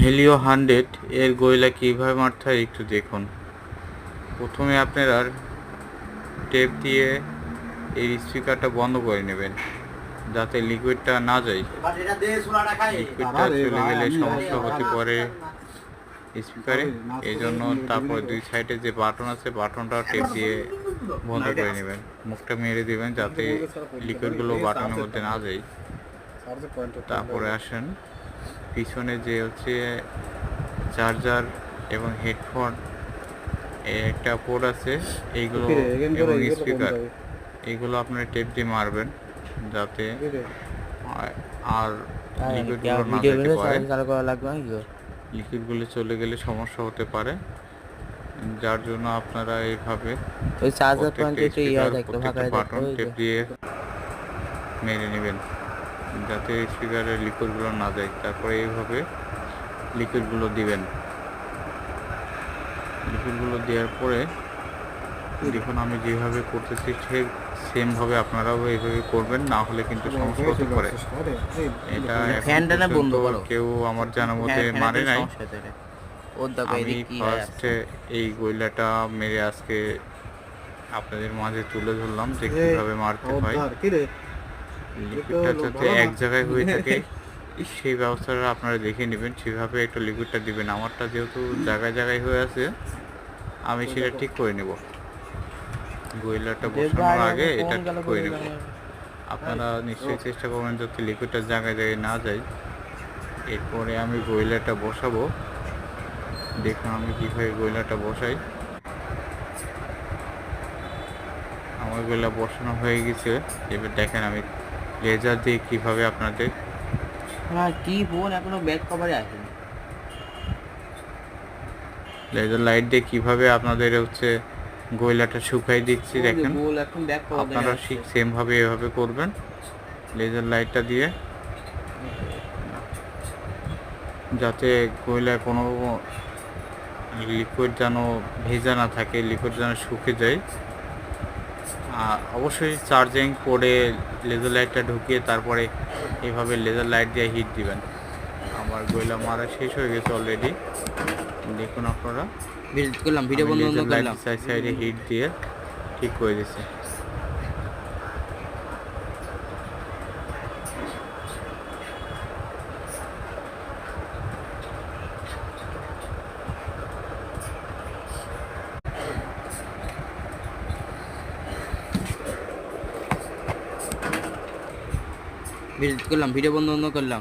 Helio 100 এর গয়লা কীভাবে মারতে হয় একটু দেখুন। প্রথমে আপনারা টেপ দিয়ে এই স্পিকারটা বন্ধ করে নেবেন যাতে লিকুইডটা না যায়। লিকুইডটা চলে গেলে সমস্যা হতে পারে স্পিকারে, এই জন্য তারপর দুই সাইডে যে বাটন আছে বাটনটা টেপ দিয়ে বন্ধ করে নেবেন, মুখটা মেরে দিবেন যাতে লিকুইডগুলো বাটনের মধ্যে না যায়। তারপরে আসেন পিছনে যে হচ্ছে চার্জার এবং হেডফোন একটা পোর্ট আছে, এইগুলো এবং স্পিকার, এইগুলো আপনারা টেপ দিয়ে মারবেন যাতে আর লিকুইডগুলো না যেতে পারে। লিকুইডগুলো চলে গেলে সমস্যা হতে পারে, যার জন্য আপনারা এইভাবে প্রত্যেকটা বাটন টেপ দিয়ে মেরে নেবেন যাতে স্পিকারের লিকুইডগুলো না যায়। তারপরে এইভাবে লিকুইডগুলো দিবেন। লিকুইডগুলো দেওয়ার পরে দেখুন আমি যেভাবে করতেছি ঠিক সেমভাবে আপনারাও এইভাবে করবেন, না হলে কিন্তু সমস্যা হতে পারে। এটা কেউ আমার জানার মধ্যে মারে নাই। আমি ফার্স্টে এই গয়লাটা মেরে আজকে আপনাদের মাঝে তুলে ধরলাম যে কীভাবে মারতে হয়। লিকুইডটা যাতে এক জায়গায় হয়ে থাকে সেই ব্যবস্থাটা আপনারা দেখে নেবেন, সেভাবে একটা লিকুইডটা দিবেন। আমারটা যেহেতু জায়গায় জায়গায় হয়ে আছে আমি সেটা ঠিক করে নেব, গয়লাটা বসানোর আগে এটা ঠিক করে নেব। আপনারা নিশ্চয়ই চেষ্টা করবেন যাতে লিকুইডটা জায়গায় জায়গায় না যায়। এরপরে আমি গয়লাটা বসাবো, দেখুন আমি কীভাবে গয়লাটা বসাই। আমার গয়লা বসানো হয়ে গেছে, এবার দেখেন আমি লেজার দিয়ে কীভাবে আপনাদের লেজার লাইট দিয়ে কীভাবে আপনাদের হচ্ছে গয়লাটা শুকাই দিচ্ছি। দেখেন আপনারা ঠিক সেমভাবে এভাবে করবেন লেজার লাইটটা দিয়ে, যাতে গয়লায় কোনো লিকুইড যেন ভেজা না থাকে, লিকুইড যেন শুকে যায়। অবশ্যই চার্জিং করে লেজার লাইটটা ঢুকিয়ে তারপরে এইভাবে লেজার লাইট দিয়ে হিট দিবেন। আমার গয়লা মারা শেষ হয়ে গেছে অলরেডি, দেখুন আপনারা লেজার লাইট সাইডে হিট দিয়ে ঠিক করে দিচ্ছে। ভিডিও বন্ধ করলাম।